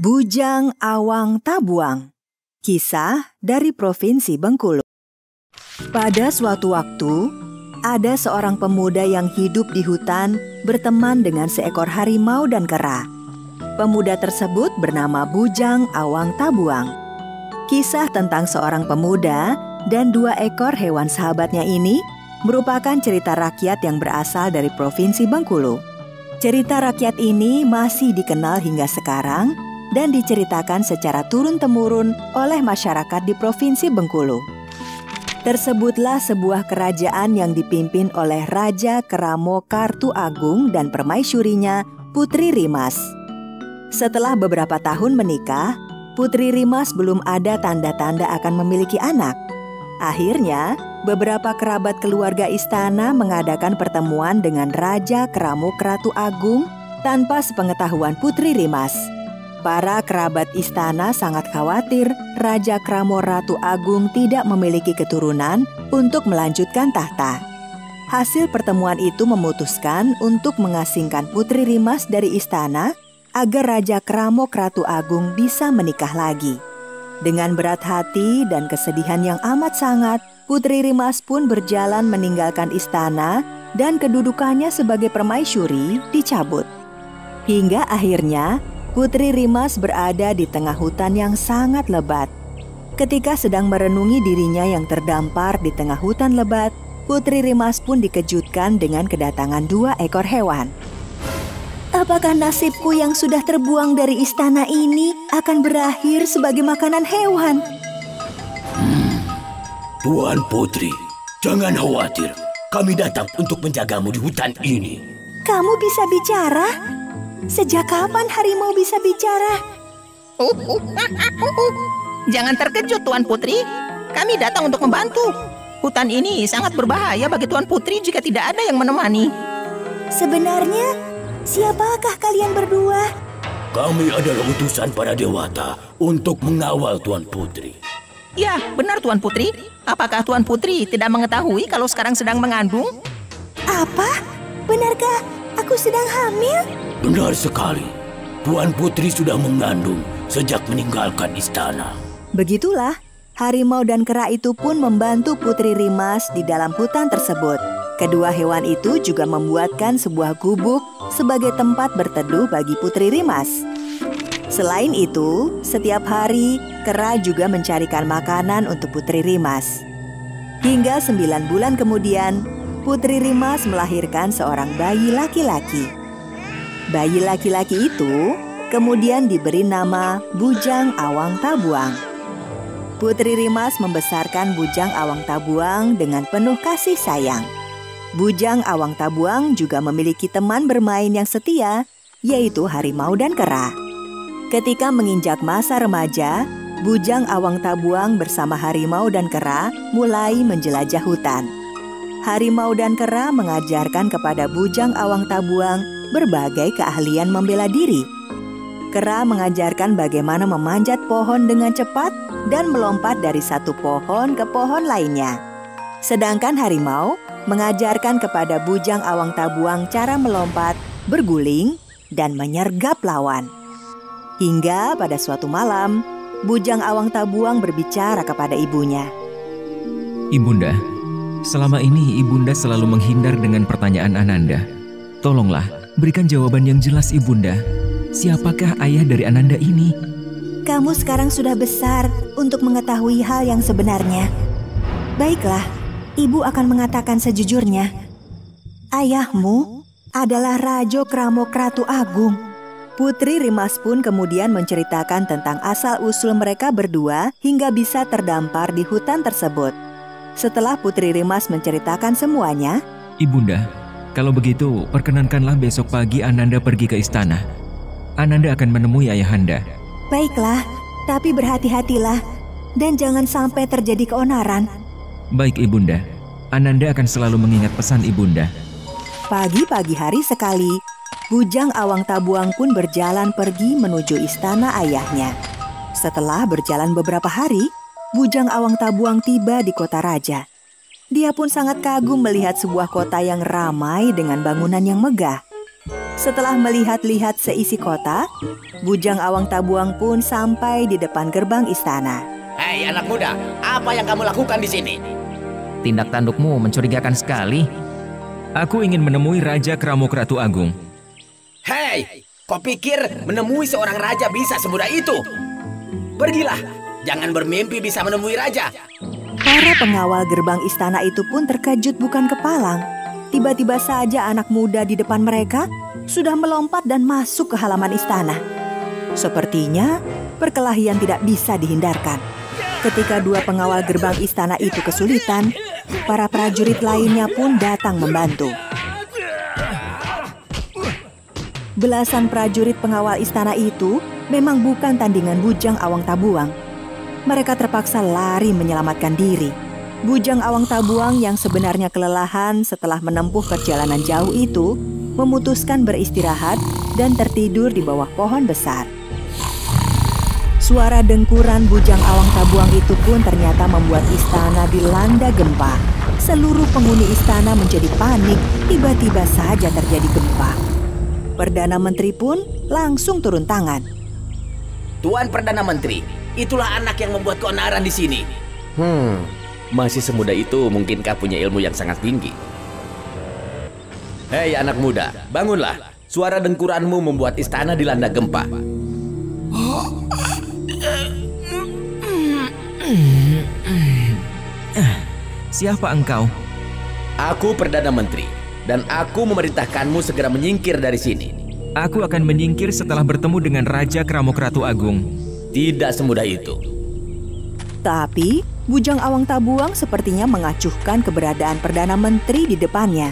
Bujang Awang Tabuang. Kisah dari Provinsi Bengkulu. Pada suatu waktu, ada seorang pemuda yang hidup di hutan berteman dengan seekor harimau dan kera. Pemuda tersebut bernama Bujang Awang Tabuang. Kisah tentang seorang pemuda dan 2 ekor hewan sahabatnya ini merupakan cerita rakyat yang berasal dari Provinsi Bengkulu. Cerita rakyat ini masih dikenal hingga sekarang dan diceritakan secara turun-temurun oleh masyarakat di Provinsi Bengkulu. Tersebutlah sebuah kerajaan yang dipimpin oleh Raja Keramo Kartu Agung dan permaisurinya Putri Rimas. Setelah beberapa tahun menikah, Putri Rimas belum ada tanda-tanda akan memiliki anak. Akhirnya, beberapa kerabat keluarga istana mengadakan pertemuan dengan Raja Keramo Kartu Agung tanpa sepengetahuan Putri Rimas. Para kerabat istana sangat khawatir Raja Keramo Ratu Agung tidak memiliki keturunan untuk melanjutkan tahta. Hasil pertemuan itu memutuskan untuk mengasingkan Putri Rimas dari istana agar Raja Keramo Ratu Agung bisa menikah lagi. Dengan berat hati dan kesedihan yang amat sangat, Putri Rimas pun berjalan meninggalkan istana dan kedudukannya sebagai permaisuri dicabut. Hingga akhirnya Putri Rimas berada di tengah hutan yang sangat lebat. Ketika sedang merenungi dirinya yang terdampar di tengah hutan lebat, Putri Rimas pun dikejutkan dengan kedatangan 2 ekor hewan. Apakah nasibku yang sudah terbuang dari istana ini akan berakhir sebagai makanan hewan? Tuan Putri, jangan khawatir. Kami datang untuk menjagamu di hutan ini. Kamu bisa bicara? Sejak kapan harimau bisa bicara? Jangan terkejut, Tuan Putri. Kami datang untuk membantu. Hutan ini sangat berbahaya bagi Tuan Putri jika tidak ada yang menemani. Sebenarnya, siapakah kalian berdua? Kami adalah utusan para dewata untuk mengawal Tuan Putri. Ya, benar Tuan Putri. Apakah Tuan Putri tidak mengetahui kalau sekarang sedang mengandung? Apa? Benarkah aku sedang hamil? Benar sekali. Tuan Putri sudah mengandung sejak meninggalkan istana. Begitulah, harimau dan kera itu pun membantu Putri Rimas di dalam hutan tersebut. Kedua hewan itu juga membuatkan sebuah gubuk sebagai tempat berteduh bagi Putri Rimas. Selain itu, setiap hari kera juga mencarikan makanan untuk Putri Rimas. Hingga 9 bulan kemudian, Putri Rimas melahirkan seorang bayi laki-laki. Bayi laki-laki itu kemudian diberi nama Bujang Awang Tabuang. Putri Rimas membesarkan Bujang Awang Tabuang dengan penuh kasih sayang. Bujang Awang Tabuang juga memiliki teman bermain yang setia, yaitu harimau dan kera. Ketika menginjak masa remaja, Bujang Awang Tabuang bersama harimau dan kera mulai menjelajah hutan. Harimau dan kera mengajarkan kepada Bujang Awang Tabuang berbagai keahlian membela diri. Kera mengajarkan bagaimana memanjat pohon dengan cepat dan melompat dari satu pohon ke pohon lainnya. Sedangkan harimau mengajarkan kepada Bujang Awang Tabuang cara melompat, berguling, dan menyergap lawan. Hingga pada suatu malam, Bujang Awang Tabuang berbicara kepada ibunya. Ibunda, selama ini Ibunda selalu menghindar dengan pertanyaan Ananda. Tolonglah, berikan jawaban yang jelas Ibunda. Siapakah ayah dari Ananda ini? Kamu sekarang sudah besar untuk mengetahui hal yang sebenarnya. Baiklah, ibu akan mengatakan sejujurnya. Ayahmu adalah Raja Keramo Kartu Agung. Putri Rimas pun kemudian menceritakan tentang asal-usul mereka berdua hingga bisa terdampar di hutan tersebut. Setelah Putri Rimas menceritakan semuanya, Ibunda, kalau begitu, perkenankanlah besok pagi Ananda pergi ke istana. Ananda akan menemui ayahanda. Baiklah, tapi berhati-hatilah dan jangan sampai terjadi keonaran. Baik Ibunda, Ananda akan selalu mengingat pesan Ibunda. Pagi-pagi hari sekali, Bujang Awang Tabuang pun berjalan pergi menuju istana ayahnya. Setelah berjalan beberapa hari, Bujang Awang Tabuang tiba di kota raja. Dia pun sangat kagum melihat sebuah kota yang ramai dengan bangunan yang megah. Setelah melihat-lihat seisi kota, Bujang Awang Tabuang pun sampai di depan gerbang istana. Hei anak muda, apa yang kamu lakukan di sini? Tindak tandukmu mencurigakan sekali. Aku ingin menemui Raja Kramokratu Agung. Hei, kau pikir menemui seorang raja bisa semudah itu? Pergilah, jangan bermimpi bisa menemui raja. Para pengawal gerbang istana itu pun terkejut bukan kepalang. Tiba-tiba saja anak muda di depan mereka sudah melompat dan masuk ke halaman istana. Sepertinya perkelahian tidak bisa dihindarkan. Ketika dua pengawal gerbang istana itu kesulitan, para prajurit lainnya pun datang membantu. Belasan prajurit pengawal istana itu memang bukan tandingan Bujang Awang Tabuang. Mereka terpaksa lari menyelamatkan diri. Bujang Awang Tabuang yang sebenarnya kelelahan setelah menempuh perjalanan jauh itu, memutuskan beristirahat dan tertidur di bawah pohon besar. Suara dengkuran Bujang Awang Tabuang itu pun ternyata membuat istana dilanda gempa. Seluruh penghuni istana menjadi panik, tiba-tiba saja terjadi gempa. Perdana Menteri pun langsung turun tangan. Tuan Perdana Menteri, itulah anak yang membuat keonaran di sini. Masih semudah itu mungkinkah punya ilmu yang sangat tinggi? Hei anak muda, bangunlah. Suara dengkuranmu membuat istana dilanda gempa. Siapa engkau? Aku Perdana Menteri, dan aku memerintahkanmu segera menyingkir dari sini. Aku akan menyingkir setelah bertemu dengan Raja Kramokratu Agung. Tidak semudah itu. Tapi Bujang Awang Tabuang sepertinya mengacuhkan keberadaan Perdana Menteri di depannya.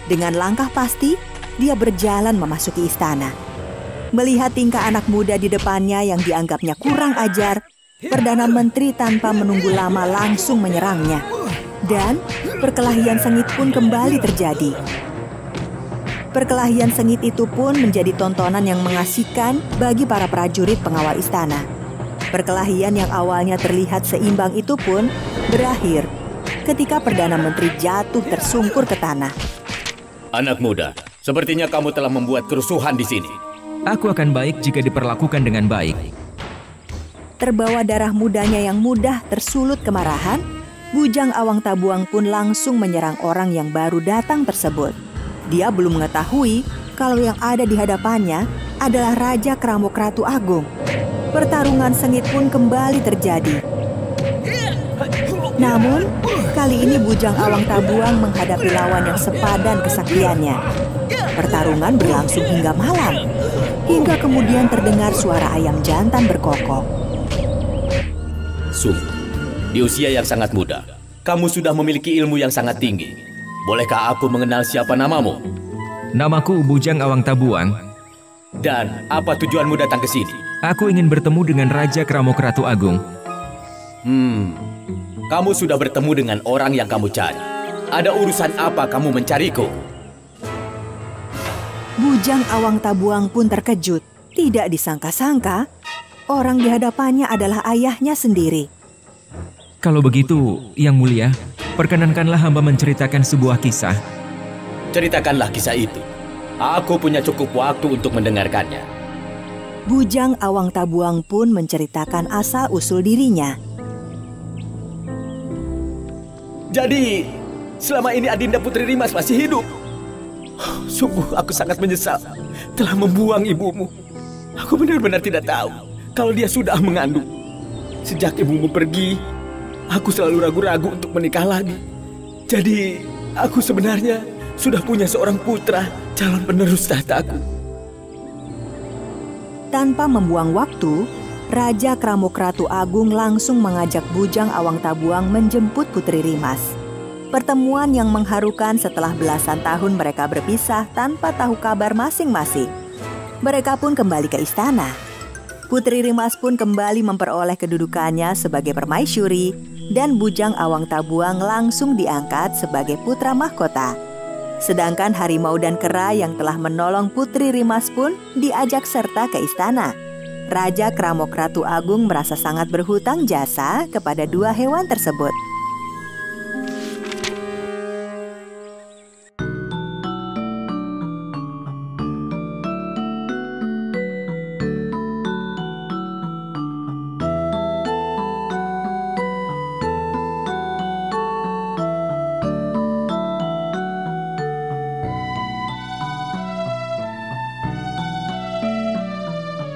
Dengan langkah pasti, dia berjalan memasuki istana. Melihat tingkah anak muda di depannya yang dianggapnya kurang ajar, Perdana Menteri tanpa menunggu lama langsung menyerangnya. Dan perkelahian sengit pun kembali terjadi. Perkelahian sengit itu pun menjadi tontonan yang mengasihkan bagi para prajurit pengawal istana. Perkelahian yang awalnya terlihat seimbang itu pun berakhir ketika Perdana Menteri jatuh tersungkur ke tanah. Anak muda, sepertinya kamu telah membuat kerusuhan di sini. Aku akan baik jika diperlakukan dengan baik. Terbawa darah mudanya yang mudah tersulut kemarahan, Bujang Awang Tabuang pun langsung menyerang orang yang baru datang tersebut. Dia belum mengetahui kalau yang ada di hadapannya adalah Raja Kramokratu Agung. Pertarungan sengit pun kembali terjadi. Namun, kali ini Bujang Awang Tabuang menghadapi lawan yang sepadan kesaktiannya. Pertarungan berlangsung hingga malam, hingga kemudian terdengar suara ayam jantan berkokok. Sungguh, di usia yang sangat muda, kamu sudah memiliki ilmu yang sangat tinggi. Bolehkah aku mengenal siapa namamu? Namaku Bujang Awang Tabuang. Dan apa tujuanmu datang ke sini? Aku ingin bertemu dengan Raja Kramokratu Agung. Kamu sudah bertemu dengan orang yang kamu cari. Ada urusan apa kamu mencariku? Bujang Awang Tabuang pun terkejut. Tidak disangka-sangka, orang di hadapannya adalah ayahnya sendiri. Kalau begitu, Yang Mulia, perkenankanlah hamba menceritakan sebuah kisah. Ceritakanlah kisah itu. Aku punya cukup waktu untuk mendengarkannya. Bujang Awang Tabuang pun menceritakan asal-usul dirinya. Jadi, selama ini Adinda Putri Rimas masih hidup. Sungguh aku sangat menyesal telah membuang ibumu. Aku benar-benar tidak tahu kalau dia sudah mengandung. Sejak ibumu pergi, aku selalu ragu-ragu untuk menikah lagi. Jadi, aku sebenarnya sudah punya seorang putra, calon penerus tahtaku. Tanpa membuang waktu, Raja Kramokratu Agung langsung mengajak Bujang Awang Tabuang menjemput Putri Rimas. Pertemuan yang mengharukan setelah belasan tahun mereka berpisah tanpa tahu kabar masing-masing. Mereka pun kembali ke istana. Putri Rimas pun kembali memperoleh kedudukannya sebagai permaisuri dan Bujang Awang Tabuang langsung diangkat sebagai putra mahkota. Sedangkan harimau dan kera yang telah menolong Putri Rimas pun diajak serta ke istana. Raja Kramokratu Agung merasa sangat berhutang jasa kepada dua hewan tersebut.